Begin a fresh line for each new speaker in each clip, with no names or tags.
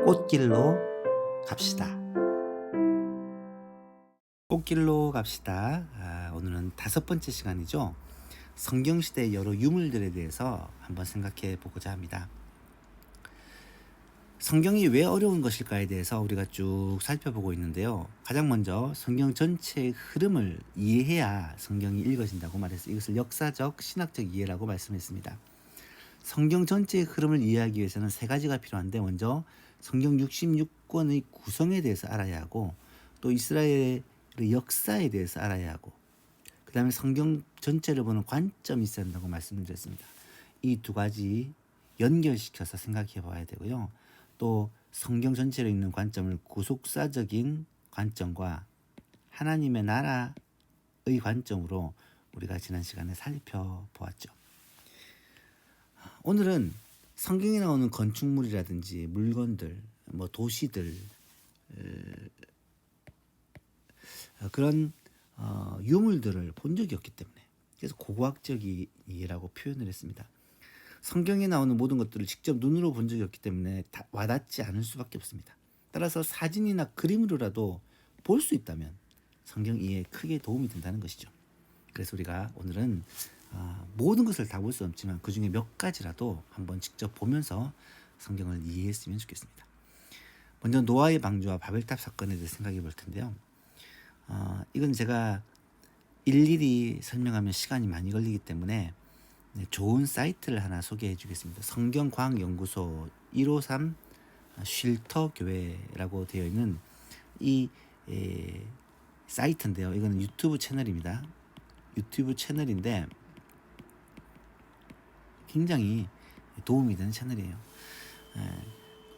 꽃길로 갑시다. 꽃길로 갑시다. 오늘은 5번째 시간이죠. 성경시대의 여러 유물들에 대해서 한번 생각해 보고자 합니다. 성경이 왜 어려운 것일까에 대해서 우리가 쭉 살펴보고 있는데요. 가장 먼저 성경 전체의 흐름을 이해해야 성경이 읽어진다고 말해서 이것을 역사적, 신학적 이해라고 말씀했습니다. 성경 전체의 흐름을 이해하기 위해서는 3가지가 필요한데, 먼저 성경 66권의 구성에 대해서 알아야 하고, 또 이스라엘의 역사에 대해서 알아야 하고, 그 다음에 성경 전체를 보는 관점이 있어야 한다고 말씀드렸습니다. 이 2가지 연결시켜서 생각해 봐야 되고요. 또 성경 전체를 읽는 관점을 구속사적인 관점과 하나님의 나라의 관점으로 우리가 지난 시간에 살펴보았죠. 오늘은 성경에 나오는 건축물이라든지 물건들, 도시들, 그런 유물들을 본 적이 없기 때문에, 그래서 고고학적인 이해라고 표현을 했습니다. 성경에 나오는 모든 것들을 직접 눈으로 본 적이 없기 때문에 와닿지 않을 수밖에 없습니다. 따라서 사진이나 그림으로라도 볼 수 있다면 성경 이해에 크게 도움이 된다는 것이죠. 그래서 우리가 오늘은 모든 것을 다 볼 수 없지만 그 중에 몇 가지라도 한번 직접 보면서 성경을 이해했으면 좋겠습니다. 먼저 노아의 방주와 바벨탑 사건에 대해 생각해 볼 텐데요. 이건 제가 일일이 설명하면 시간이 많이 걸리기 때문에 좋은 사이트를 하나 소개해 주겠습니다. 성경과학연구소 153 쉴터교회라고 되어 있는 이 사이트인데요. 이거는 유튜브 채널입니다. 유튜브 채널인데 굉장히 도움이 되는 채널이에요.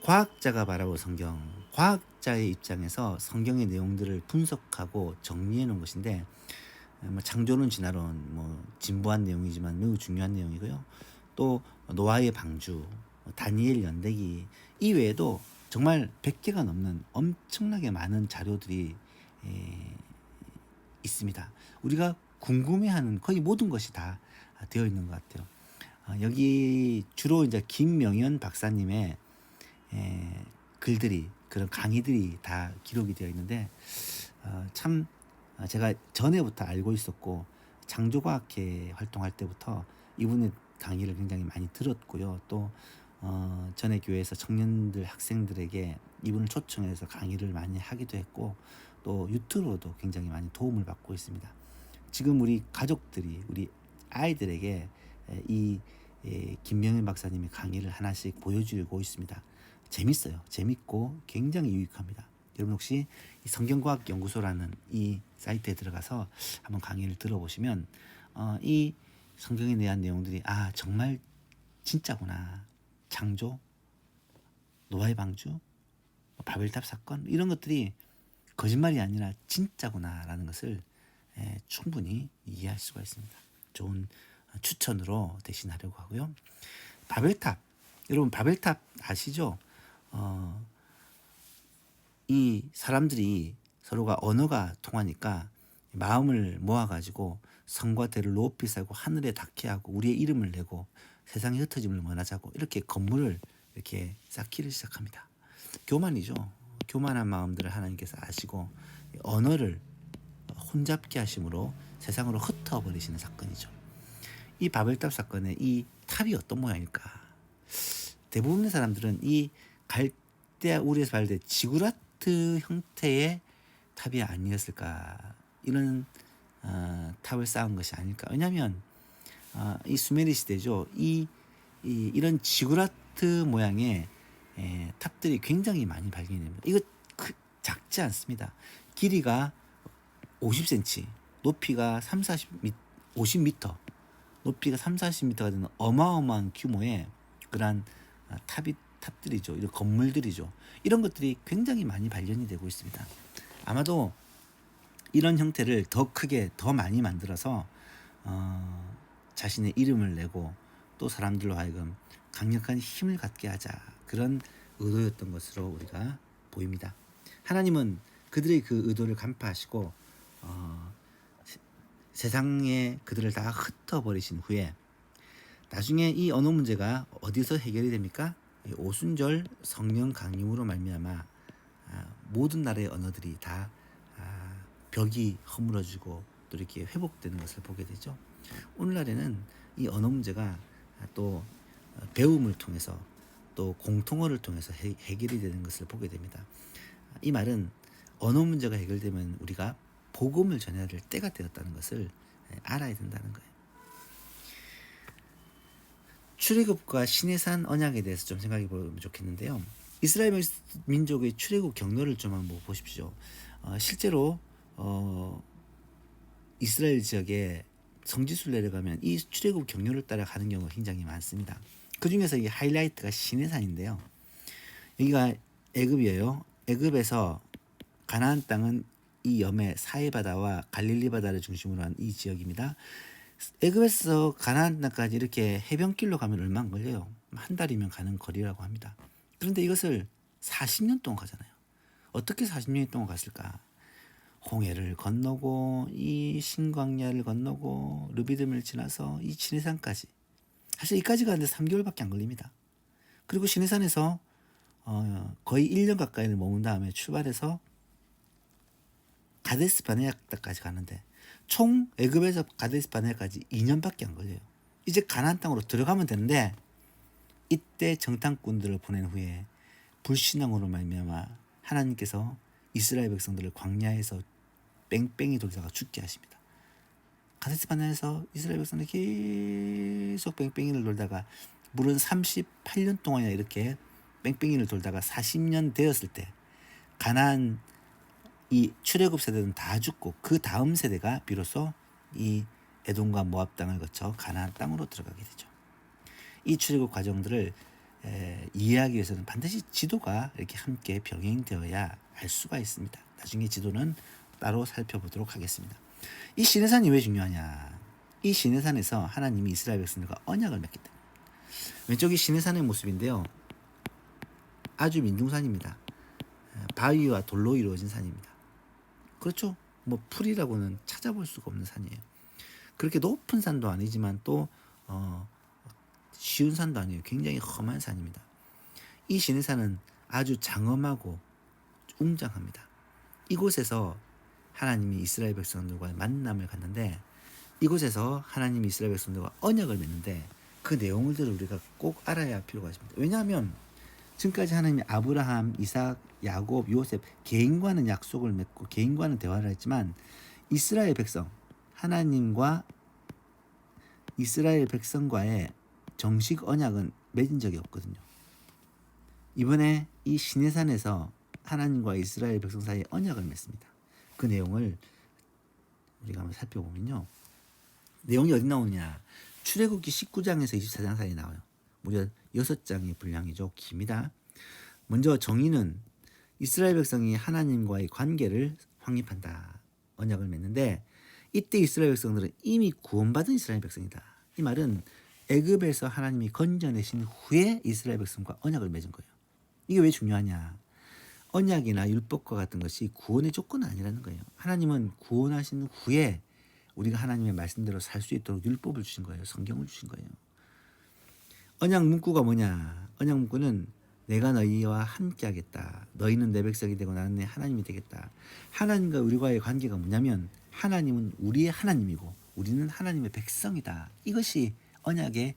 과학자가 바라볼 성경, 과학자의 입장에서 성경의 내용들을 분석하고 정리해 놓은 것인데, 창조론 진화론, 진부한 내용이지만 매우 중요한 내용이고요. 또 노아의 방주, 다니엘 연대기 이외에도 정말 100개가 넘는 엄청나게 많은 자료들이 있습니다. 우리가 궁금해하는 거의 모든 것이 다 되어 있는 것 같아요. 여기 주로 이제 김명현 박사님의 글들이, 그런 강의들이 다 기록이 되어 있는데, 참 제가 전에부터 알고 있었고, 창조과학회 활동할 때부터 이분의 강의를 굉장히 많이 들었고요. 또 전에 교회에서 청년들, 학생들에게 이분을 초청해서 강의를 많이 하기도 했고, 또 유튜브로도 굉장히 많이 도움을 받고 있습니다. 지금 우리 가족들이, 우리 아이들에게 이 김명현 박사님의 강의를 하나씩 보여주고 있습니다. 재밌어요. 재밌고 굉장히 유익합니다. 여러분 혹시 이 성경과학연구소라는 이 사이트에 들어가서 한번 강의를 들어보시면 이 성경에 대한 내용들이 정말 진짜구나. 창조, 노아의 방주, 바벨탑 사건, 이런 것들이 거짓말이 아니라 진짜구나 라는 것을 충분히 이해할 수가 있습니다. 좋은 추천으로 대신하려고 하고요. 바벨탑, 여러분 바벨탑 아시죠? 이 사람들이 서로가 언어가 통하니까 마음을 모아가지고 성과 대를 높이 쌓고 하늘에 닿게 하고 우리의 이름을 내고 세상의 흩어짐을 원하자고 이렇게 건물을 이렇게 쌓기를 시작합니다. 교만이죠. 교만한 마음들을 하나님께서 아시고 언어를 혼잡게 하심으로 세상으로 흩어버리시는 사건이죠. 이 바벨탑 사건의 이 탑이 어떤 모양일까? 대부분의 사람들은 이 갈대아 우르에서 발견된 지구라트 형태의 탑이 아니었을까, 이런 탑을 쌓은 것이 아닐까. 왜냐하면 이 수메르 시대죠. 이런 지구라트 모양의 탑들이 굉장히 많이 발견이 됩니다. 이거 작지 않습니다. 길이가 50cm, 높이가 50m, 높이가 40m가 되는 어마어마한 규모의 그런 탑들이죠. 이런 건물들이죠. 이런 것들이 굉장히 많이 발견이 되고 있습니다. 아마도 이런 형태를 더 크게, 더 많이 만들어서 자신의 이름을 내고 또 사람들로 하여금 강력한 힘을 갖게 하자, 그런 의도였던 것으로 우리가 보입니다. 하나님은 그들의 그 의도를 간파하시고 세상에 그들을 다 흩어버리신 후에 나중에 이 언어 문제가 어디서 해결이 됩니까? 이 오순절 성령 강림으로 말미암아 모든 나라의 언어들이 다 벽이 허물어지고 또 이렇게 회복되는 것을 보게 되죠. 오늘날에는 이 언어 문제가 또 배움을 통해서 또 공통어를 통해서 해결이 되는 것을 보게 됩니다. 이 말은 언어 문제가 해결되면 우리가 복음을 전해야 될 때가 되었다는 것을 알아야 된다는 거예요. 출애굽과 시내산 언약에 대해서 좀 생각해 보면 좋겠는데요. 이스라엘 민족의 출애굽 경로를 좀 한번 보십시오. 실제로 이스라엘 지역에 성지순 내려가면 이 출애굽 경로를 따라 가는 경우가 굉장히 많습니다. 그 중에서 이 하이라이트가 시내산인데요. 여기가 애굽이에요. 애굽에서 가나안 땅은 이 염해 사해바다와 갈릴리 바다를 중심으로 한 이 지역입니다. 애굽에서 가나안 땅까지 이렇게 해변길로 가면 얼마 안 걸려요. 한 달이면 가는 거리라고 합니다. 그런데 이것을 40년 동안 가잖아요. 어떻게 40년 동안 갔을까? 홍해를 건너고 이 신광야를 건너고 르비딤을 지나서 이 시내산까지. 사실 이까지 가는데 3개월밖에 안 걸립니다. 그리고 시내산에서 거의 1년 가까이를 머문 다음에 출발해서 가데스 바네아까지 가는데 총 애굽에서 가데스 바네아까지 2년밖에 안 걸려요. 이제 가나안 땅으로 들어가면 되는데 이때 정탐꾼들을 보낸 후에 불신앙으로 말미암아 하나님께서 이스라엘 백성들을 광야에서 뺑뺑이 돌다가 죽게 하십니다. 가데스 바네아에서 이스라엘 백성들이 계속 뺑뺑이를 돌다가 물은 38년 동안이나 이렇게 뺑뺑이를 돌다가 40년 되었을 때 가나안 이 출애굽 세대는 다 죽고 그 다음 세대가 비로소 이 에돔과 모압 땅을 거쳐 가나안 땅으로 들어가게 되죠. 이 출애굽 과정들을 이해하기 위해서는 반드시 지도가 이렇게 함께 병행되어야 알 수가 있습니다. 나중에 지도는 따로 살펴보도록 하겠습니다. 이 시내산이 왜 중요하냐? 이 시내산에서 하나님이 이스라엘 백성들과 언약을 맺기 때문에. 왼쪽이 시내산의 모습인데요. 아주 민중산입니다. 바위와 돌로 이루어진 산입니다. 그렇죠? 뭐 풀이라고는 찾아볼 수가 없는 산이에요. 그렇게 높은 산도 아니지만 또 쉬운 산도 아니에요. 굉장히 험한 산입니다. 이 시내산은 아주 장엄하고 웅장합니다. 이곳에서 하나님이 이스라엘 백성들과의 만남을 갖는데 이곳에서 하나님이 이스라엘 백성들과 언약을 맺는데 그 내용들을 우리가 꼭 알아야 할 필요가 있습니다. 왜냐하면 지금까지 하나님이 아브라함, 이삭, 야곱, 요셉 개인과는 약속을 맺고 개인과는 대화를 했지만 이스라엘 백성, 하나님과 이스라엘 백성과의 정식 언약은 맺은 적이 없거든요. 이번에 이 시내산에서 하나님과 이스라엘 백성 사이에 언약을 맺습니다. 그 내용을 우리가 한번 살펴보면요. 내용이 어디 나오느냐. 출애굽기 19장에서 24장 사이에 나와요. 무려 6장의 분량이죠. 깁니다. 먼저 정의는 이스라엘 백성이 하나님과의 관계를 확립한다. 언약을 맺는데 이때 이스라엘 백성들은 이미 구원받은 이스라엘 백성이다. 이 말은 애굽에서 하나님이 건져내신 후에 이스라엘 백성과 언약을 맺은 거예요. 이게 왜 중요하냐. 언약이나 율법과 같은 것이 구원의 조건은 아니라는 거예요. 하나님은 구원하신 후에 우리가 하나님의 말씀대로 살 수 있도록 율법을 주신 거예요. 성경을 주신 거예요. 언약 문구가 뭐냐. 언약 문구는 내가 너희와 함께 하겠다. 너희는 내 백성이 되고 나는 내 하나님이 되겠다. 하나님과 우리와의 관계가 뭐냐면 하나님은 우리의 하나님이고 우리는 하나님의 백성이다. 이것이 언약의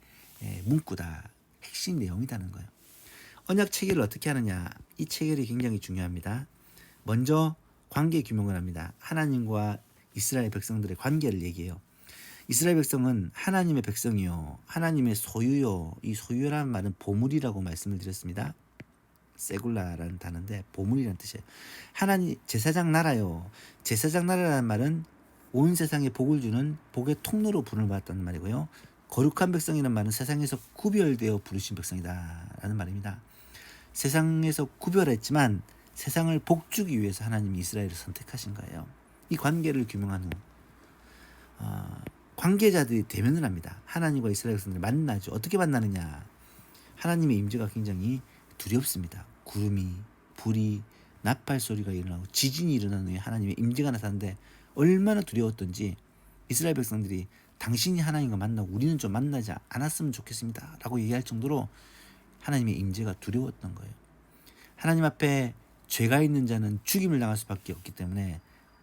문구다. 핵심 내용이라는 거예요. 언약 체결을 어떻게 하느냐. 이 체결이 굉장히 중요합니다. 먼저 관계 규명을 합니다. 하나님과 이스라엘 백성들의 관계를 얘기해요. 이스라엘 백성은 하나님의 백성이요. 하나님의 소유요. 이 소유라는 말은 보물이라고 말씀을 드렸습니다. 세굴라라는 단어인데 보물이라는 뜻이에요. 하나님 제사장 나라요. 제사장 나라라는 말은 온 세상에 복을 주는 복의 통로로 부름을 받았다는 말이고요. 거룩한 백성이라는 말은 세상에서 구별되어 부르신 백성이다라는 말입니다. 세상에서 구별했지만 세상을 복주기 위해서 하나님이 이스라엘을 선택하신 거예요. 이 관계를 규명한 후 관계자들이 대면을 합니다. 하나님과 이스라엘 백성들이 만나죠. 어떻게 만나느냐. 하나님의 임재가 굉장히 두렵습니다. 구름이, 불이, 나팔 소리가 일어나고 지진이 일어나는 후에 하나님의 임재가 나타나는데 얼마나 두려웠던지 이스라엘 백성들이 당신이 하나님과 만나고 우리는 좀 만나지 않았으면 좋겠습니다 라고 얘기할 정도로 하나님의 임재가 두려웠던 거예요. 하나님 앞에 죄가 있는 자는 죽임을 당할 수밖에 없기 때문에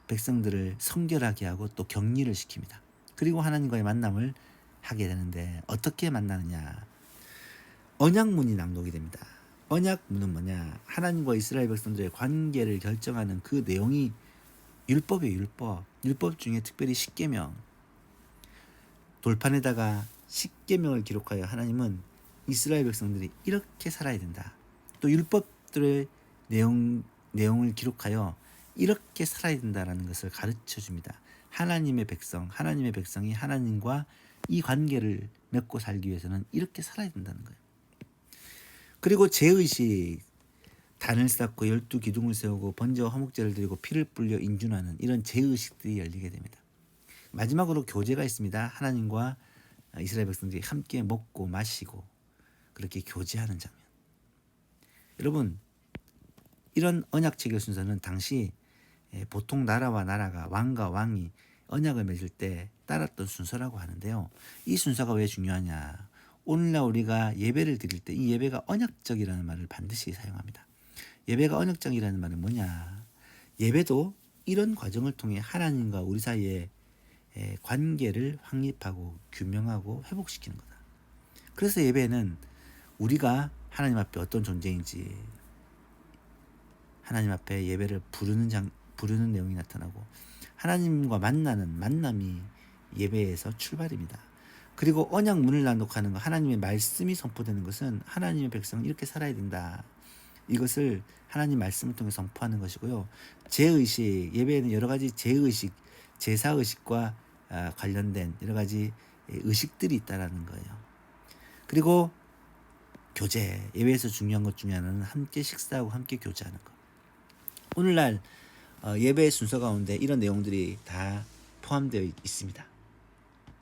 백성들을 성결하게 하고 또 격리를 시킵니다. 그리고 하나님과의 만남을 하게 되는데 어떻게 만나느냐? 언약문이 낭독이 됩니다. 언약문은 뭐냐? 하나님과 이스라엘 백성들의 관계를 결정하는 그 내용이 율법이에요. 율법. 율법 중에 특별히 십계명. 돌판에다가 십계명을 기록하여 하나님은 이스라엘 백성들이 이렇게 살아야 된다. 또 율법들의 내용을 기록하여 이렇게 살아야 된다라는 것을 가르쳐 줍니다. 하나님의 백성이 하나님과 이 관계를 맺고 살기 위해서는 이렇게 살아야 된다는 거예요. 그리고 제의식, 단을 쌓고 12기둥을 세우고 번제와 화목제를 드리고 피를 불려 인준하는 이런 제의식들이 열리게 됩니다. 마지막으로 교제가 있습니다. 하나님과 이스라엘 백성들이 함께 먹고 마시고 그렇게 교제하는 장면. 여러분, 이런 언약 체결 순서는 당시 보통 나라와 나라가 왕과 왕이 언약을 맺을 때 따랐던 순서라고 하는데요. 이 순서가 왜 중요하냐? 오늘날 우리가 예배를 드릴 때 이 예배가 언약적이라는 말을 반드시 사용합니다. 예배가 언약적이라는 말은 뭐냐? 예배도 이런 과정을 통해 하나님과 우리 사이에 관계를 확립하고 규명하고 회복시키는 거다. 그래서 예배는 우리가 하나님 앞에 어떤 존재인지 하나님 앞에 예배를 부르는 내용이 나타나고 하나님과 만나는 만남이 예배에서 출발입니다. 그리고 언약문을 낭독하는 것, 하나님의 말씀이 선포되는 것은 하나님의 백성은 이렇게 살아야 된다. 이것을 하나님 말씀을 통해 선포하는 것이고요. 제의식, 예배에는 여러 가지 제의식, 제사의식과 관련된 여러 가지 의식들이 있다라는 거예요. 그리고 교제, 예배에서 중요한 것 중에 하나는 함께 식사하고 함께 교제하는 것. 오늘날 예배의 순서 가운데 이런 내용들이 다 포함되어 있습니다.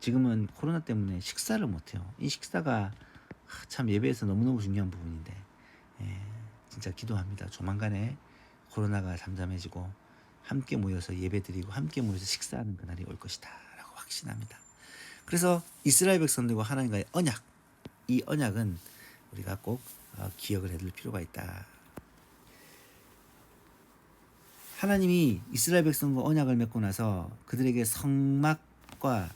지금은 코로나 때문에 식사를 못해요. 이 식사가 참 예배에서 너무너무 중요한 부분인데 진짜 기도합니다. 조만간에 코로나가 잠잠해지고 함께 모여서 예배드리고 함께 모여서 식사하는 그날이 올 것이다 라고 확신합니다. 그래서 이스라엘 백성들과 하나님과의 언약, 이 언약은 우리가 꼭 기억을 해둘 필요가 있다. 하나님이 이스라엘 백성과 언약을 맺고 나서 그들에게 성막과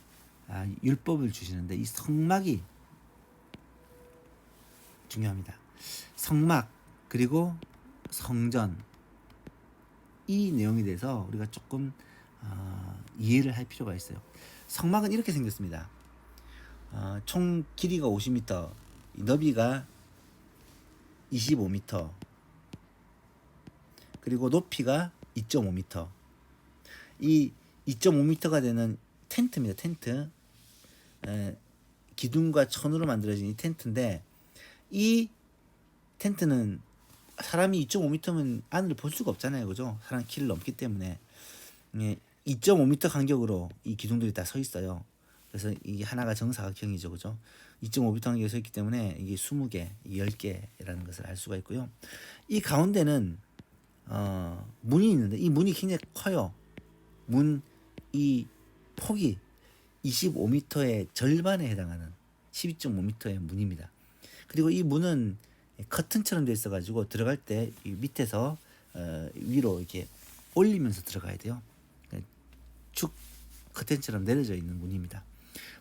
율법을 주시는데 이 성막이 중요합니다. 성막 그리고 성전, 이 내용에 대해서 우리가 조금 이해를 할 필요가 있어요. 성막은 이렇게 생겼습니다. 총 길이가 50m, 너비가 25m, 그리고 높이가 2.5m. 이 2.5m가 되는 텐트입니다. 텐트. 기둥과 천으로 만들어진 이 텐트인데 이 텐트는 사람이 2.5m면 안을 볼 수가 없잖아요. 그죠? 사람 키를 넘기 때문에 2.5m 간격으로 이 기둥들이 다 서 있어요. 그래서 이게 하나가 정사각형이죠. 그죠? 2.5m 간격에 서 있기 때문에 이게 20개, 10개라는 것을 알 수가 있고요. 이 가운데는 문이 있는데 이 문이 굉장히 커요. 이 폭이 25m의 절반에 해당하는 12.5m의 문입니다. 그리고 이 문은 커튼처럼 되어 있어가지고 들어갈 때 밑에서 위로 이렇게 올리면서 들어가야 돼요. 축 커튼처럼 내려져 있는 문입니다.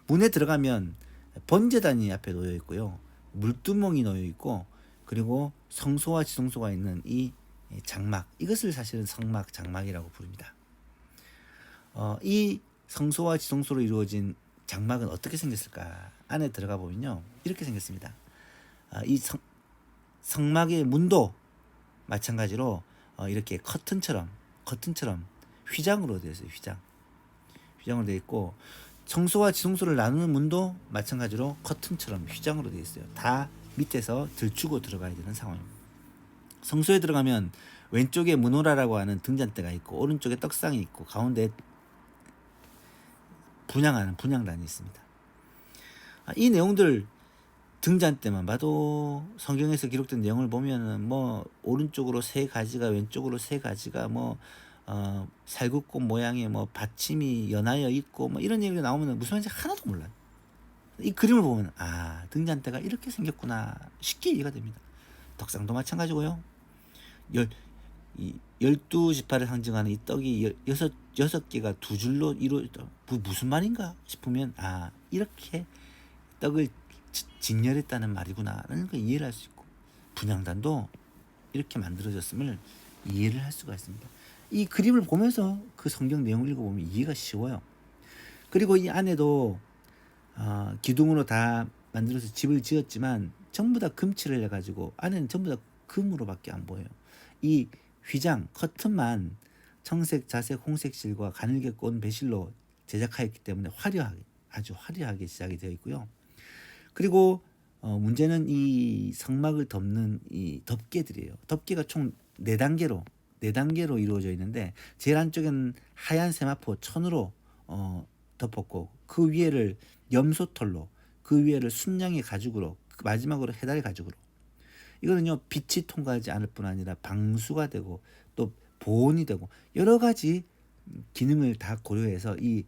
문에 들어가면 번제단이 앞에 놓여 있고요. 물두멍이 놓여 있고 그리고 성소와 지성소가 있는 이 장막, 이것을 사실은 성막, 장막이라고 부릅니다. 이 성소와 지성소로 이루어진 장막은 어떻게 생겼을까? 안에 들어가 보면요, 이렇게 생겼습니다. 이 성막의 문도 마찬가지로 이렇게 커튼처럼 휘장으로 되어 있어요. 휘장으로 되어 있고, 성소와 지성소를 나누는 문도 마찬가지로 커튼처럼 휘장으로 되어 있어요. 다 밑에서 들추고 들어가야 되는 상황입니다. 성소에 들어가면 왼쪽에 문호라라고 하는 등잔대가 있고 오른쪽에 떡상이 있고 가운데 분향하는 분향단이 있습니다. 이 내용들 등잔대만 봐도 성경에서 기록된 내용을 보면은 뭐 오른쪽으로 3가지가 왼쪽으로 3가지가 뭐 살구꽃 모양의 뭐 받침이 연하여 있고 뭐 이런 얘기가 나오면 무슨 말인지 하나도 몰라요. 이 그림을 보면 등잔대가 이렇게 생겼구나 쉽게 이해가 됩니다. 떡상도 마찬가지고요. 열, 이 12지파를 상징하는 이 떡이 여섯 개가 두 줄로 이루어져 무슨 말인가 싶으면 이렇게 떡을 진열했다는 말이구나 라는 걸 이해를 할 수 있고, 분향단도 이렇게 만들어졌음을 이해를 할 수가 있습니다. 이 그림을 보면서 그 성경 내용을 읽어보면 이해가 쉬워요. 그리고 이 안에도 기둥으로 다 만들어서 집을 지었지만 전부 다 금칠을 해가지고 안에는 전부 다 금으로밖에 안 보여요. 이 휘장 커튼만 청색, 자색, 홍색 실과 가늘게 꼰 배실로 제작하였기 때문에 화려하게, 아주 화려하게 시작이 되어 있고요. 그리고 문제는 이 성막을 덮는 이 덮개들이에요. 덮개가 총 4단계로 이루어져 있는데, 제일 안쪽에는 하얀 세마포 천으로 덮었고, 그 위에를 염소털로, 그 위에를 순양의 가죽으로, 마지막으로 해달의 가죽으로. 이거는요, 빛이 통과하지 않을 뿐 아니라 방수가 되고 또 보온이 되고 여러 가지 기능을 다 고려해서 이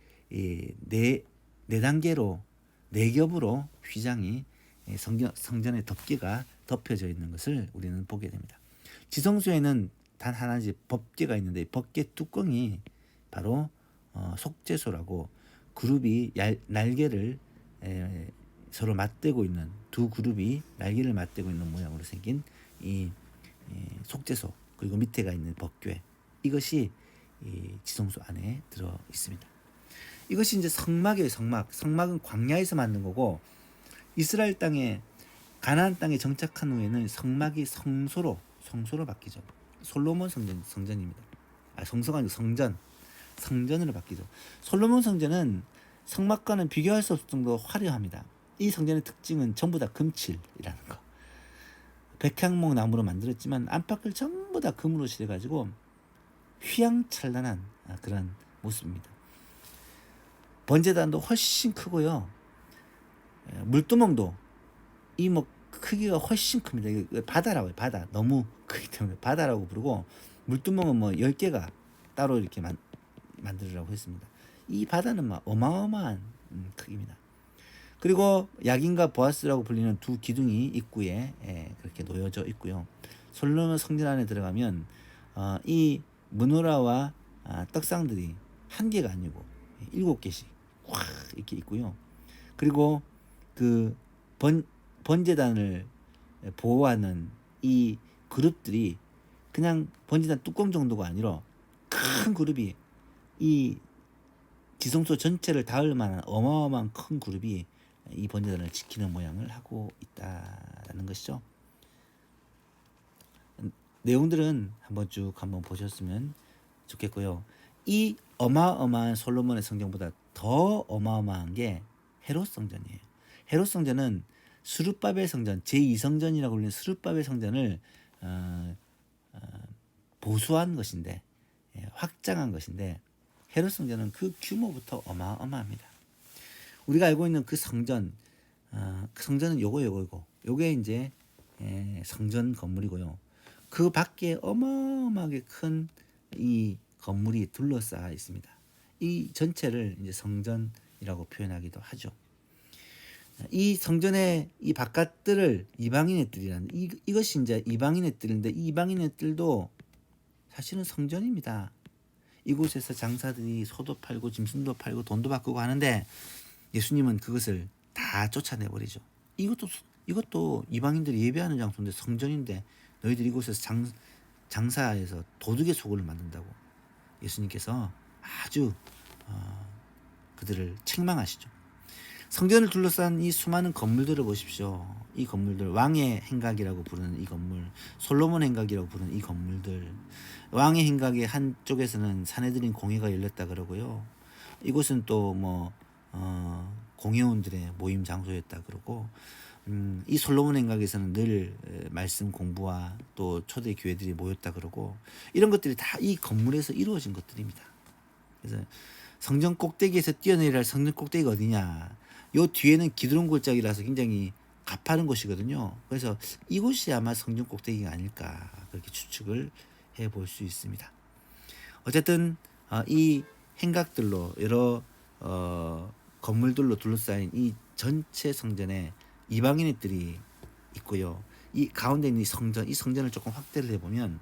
네 단계로, 네 겹으로 휘장이 성전의 덮개가 덮여져 있는 것을 우리는 보게 됩니다. 지성소에는 단 하나지 법궤가 있는데, 법궤 뚜껑이 바로 속죄소라고, 그룹이 날개를 서로 맞대고 있는, 두 그룹이 날개를 맞대고 있는 모양으로 생긴 이 속죄소, 그리고 밑에가 있는 법궤, 이것이 이 지성소 안에 들어 있습니다. 이것이 이제 성막이에요. 성막은 광야에서 만든 거고, 이스라엘 땅에, 가나안 땅에 정착한 후에는 성막이 성소로 바뀌죠. 솔로몬 성전입니다. 성소가 아니고 성전으로 바뀌죠. 솔로몬 성전은 성막과는 비교할 수 없을 정도로 화려합니다. 이 성전의 특징은 전부 다 금칠이라는 거. 백향목 나무로 만들었지만 안팎을 전부 다 금으로 칠해가지고 휘황찬란한 그런 모습입니다. 번제단도 훨씬 크고요. 물두멍도 이 크기가 훨씬 큽니다. 이거 바다라고 해요. 바다. 너무 크기 때문에 바다라고 부르고, 물두멍은 10개가 따로 이렇게 만들으라고 했습니다. 이 바다는 어마어마한 크기입니다. 그리고 야긴과 보아스라고 불리는 두 기둥이 입구에 그렇게 놓여져 있고요. 솔로몬 성전 안에 들어가면 이 무노라와 떡상들이 한 개가 아니고 7개씩 확 이렇게 있고요. 그리고 그 번제단을 보호하는 이 그룹들이 그냥 번제단 뚜껑 정도가 아니라 큰 그룹이, 이 지성소 전체를 닿을 만한 어마어마한 큰 그룹이 이 번제단을 지키는 모양을 하고 있다라는 것이죠. 내용들은 한번 보셨으면 좋겠고요. 이 어마어마한 솔로몬의 성전보다 더 어마어마한 게 헤롯 성전이에요. 헤롯 성전은 스룹바벨 성전, 제2성전이라고 불리는 스룹바벨 성전을 보수한 것인데, 확장한 것인데, 헤롯 성전은 그 규모부터 어마어마합니다. 우리가 알고 있는 그 성전은 요게 이제 성전 건물이고요. 그 밖에 어마어마하게 큰 이 건물이 둘러싸여 있습니다. 이 전체를 이제 성전이라고 표현하기도 하죠. 이 성전의 이 바깥들을 이방인의 뜰이라는, 이것이 이제 이방인의 뜰인데, 이 이방인의 뜰도 사실은 성전입니다. 이곳에서 장사들이 소도 팔고 짐승도 팔고 돈도 바꾸고 하는데, 예수님은 그것을 다 쫓아내 버리죠. 이것도 이방인들이 예배하는 장소인데, 성전인데 너희들이 이곳에서 장사해서 도둑의 소굴을 만든다고 예수님께서 아주 그들을 책망하시죠. 성전을 둘러싼 이 수많은 건물들을 보십시오. 이 건물들, 왕의 행각이라고 부르는 이 건물, 솔로몬 행각이라고 부르는 이 건물들, 왕의 행각의 한쪽에서는 사내들인 공회가 열렸다 그러고요. 이곳은 또 공회원들의 모임 장소였다 그러고, 이 솔로몬 행각에서는 늘 말씀 공부와 또 초대 교회들이 모였다 그러고, 이런 것들이 다 이 건물에서 이루어진 것들입니다. 그래서 성전 꼭대기에서 뛰어내려야 할 성전 꼭대기가 어디냐? 요 뒤에는 기드론 골짜기라서 굉장히 가파른 곳이거든요. 그래서 이곳이 아마 성전 꼭대기가 아닐까, 그렇게 추측을 해볼 수 있습니다. 어쨌든 이 행각들로 여러 건물들로 둘러싸인 이 전체 성전에 이방인들이 있고요. 이 가운데 있는 이 성전을 조금 확대를 해보면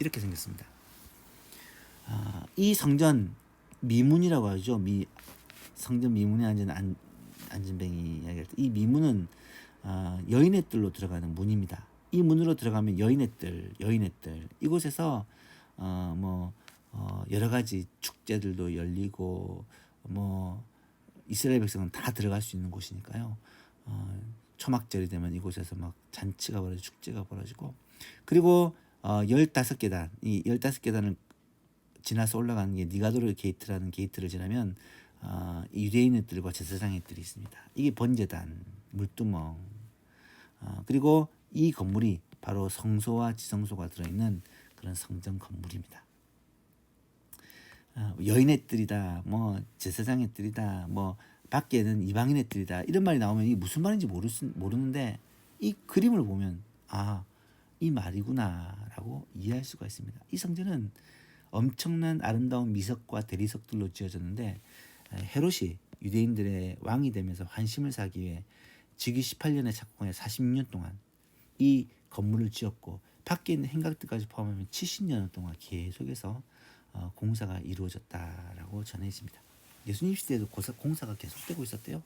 이렇게 생겼습니다. 이 성전 미문이라고 하죠. 성전 미문에 앉은 안진뱅이 이야기할 때 이 미문은 여인의 뜰로 들어가는 문입니다. 이 문으로 들어가면 여인의 뜰 이곳에서 여러 가지 축제들도 열리고 이스라엘 백성은 다 들어갈 수 있는 곳이니까요. 초막절이 되면 이곳에서 막 잔치가 벌어지고 축제가 벌어지고, 그리고 15계단, 이 15계단을 지나서 올라가는 게 니가도르 게이트라는 게이트를 지나면 유대인의 뜰과 제사장의 뜰이 있습니다. 이게 번제단, 물두멍, 그리고 이 건물이 바로 성소와 지성소가 들어있는 그런 성전 건물입니다. 여인의 뜰이다, 제사장의 뜰이다, 밖에는 이방인의 뜰이다, 이런 말이 나오면 이게 무슨 말인지 모르는데 이 그림을 보면 이 말이구나라고 이해할 수가 있습니다. 이 성전은 엄청난 아름다운 미석과 대리석들로 지어졌는데, 헤롯이 유대인들의 왕이 되면서 환심을 사기 위해 즉위 18년에 착공해 46년 동안 이 건물을 지었고, 밖에 있는 행각들까지 포함하면 70년 동안 계속해서 공사가 이루어졌다라고 전해집니다. 예수님 시대에도 공사가 계속되고 있었대요.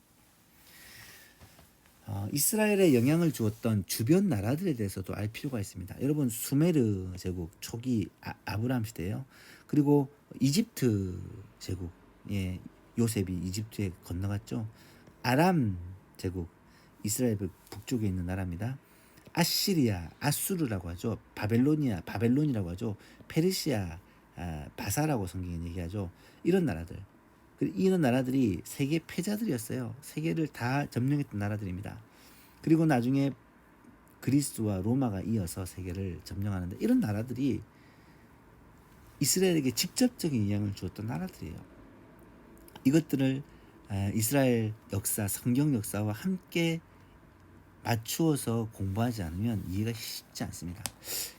이스라엘에 영향을 주었던 주변 나라들에 대해서도 알 필요가 있습니다. 여러분, 수메르 제국 초기 아브라함 시대예요. 그리고 이집트 제국, 요셉이 이집트에 건너갔죠. 아람 제국, 이스라엘 북쪽에 있는 나라입니다. 아시리아, 아수르라고 하죠. 바벨론이라고 하죠. 페르시아, 바사라고 성경에 얘기하죠. 이런 나라들이 세계 패자들이었어요. 세계를 다 점령했던 나라들입니다. 그리고 나중에 그리스와 로마가 이어서 세계를 점령하는데, 이런 나라들이 이스라엘에게 직접적인 영향을 주었던 나라들이에요. 이것들을 이스라엘 역사, 성경 역사와 함께 맞추어서 공부하지 않으면 이해가 쉽지 않습니다.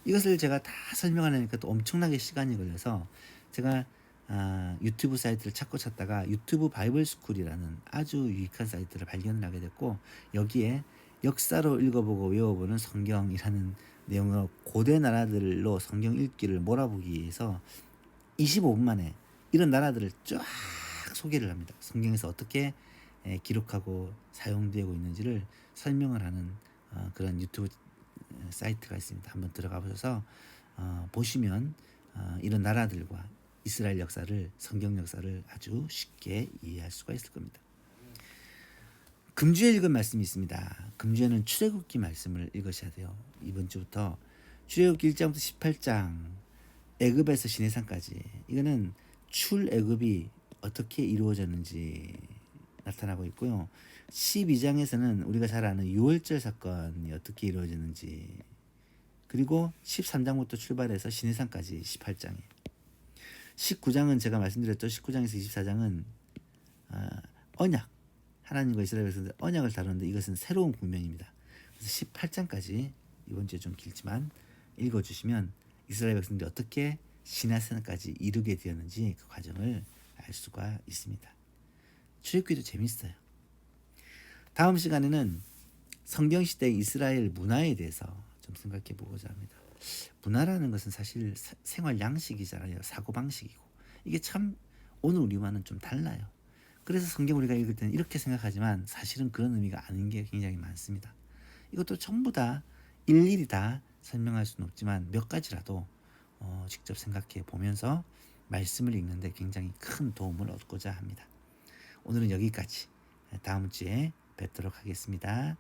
이것을 제가 다 설명하려니까 또 엄청나게 시간이 걸려서 제가 유튜브 사이트를 찾다가 유튜브 바이블 스쿨이라는 아주 유익한 사이트를 발견을 하게 됐고, 여기에 역사로 읽어보고 외워보는 성경이라는 내용으로 고대 나라들로 성경 읽기를 몰아보기 위해서 25분 만에 이런 나라들을 쫙 소개를 합니다. 성경에서 어떻게 기록하고 사용되고 있는지를 설명을 하는 그런 유튜브 사이트가 있습니다. 한번 들어가 보셔서 보시면 이런 나라들과 이스라엘 역사를, 성경 역사를 아주 쉽게 이해할 수가 있을 겁니다. 금주에 읽은 말씀이 있습니다. 금주에는 출애굽기 말씀을 읽으셔야 돼요. 이번 주부터 출애굽기 1장부터 18장, 애굽에서 시내산까지, 이거는 출애굽이 어떻게 이루어졌는지 나타나고 있고요. 12장에서는 우리가 잘 아는 유월절 사건이 어떻게 이루어졌는지, 그리고 13장부터 출발해서 시내산까지 18장에, 19장은 제가 말씀드렸죠. 19장에서 24장은 언약, 하나님과 이스라엘 백성들 언약을 다루는데, 이것은 새로운 국면입니다. 그래서 18장까지 이번 주에 좀 길지만 읽어주시면 이스라엘 백성들이 어떻게 시내산까지 이르게 되었는지 그 과정을 알 수가 있습니다. 출애굽기도 재밌어요. 다음 시간에는 성경시대 이스라엘 문화에 대해서 좀 생각해 보고자 합니다. 문화라는 것은 사실 생활 양식이잖아요. 사고방식이고, 이게 참 오늘 우리와는 좀 달라요. 그래서 성경 우리가 읽을 때는 이렇게 생각하지만 사실은 그런 의미가 아닌 게 굉장히 많습니다. 이것도 전부 다 일일이 다 설명할 수는 없지만 몇 가지라도 직접 생각해 보면서 말씀을 읽는데 굉장히 큰 도움을 얻고자 합니다. 오늘은 여기까지. 다음 주에 뵙도록 하겠습니다.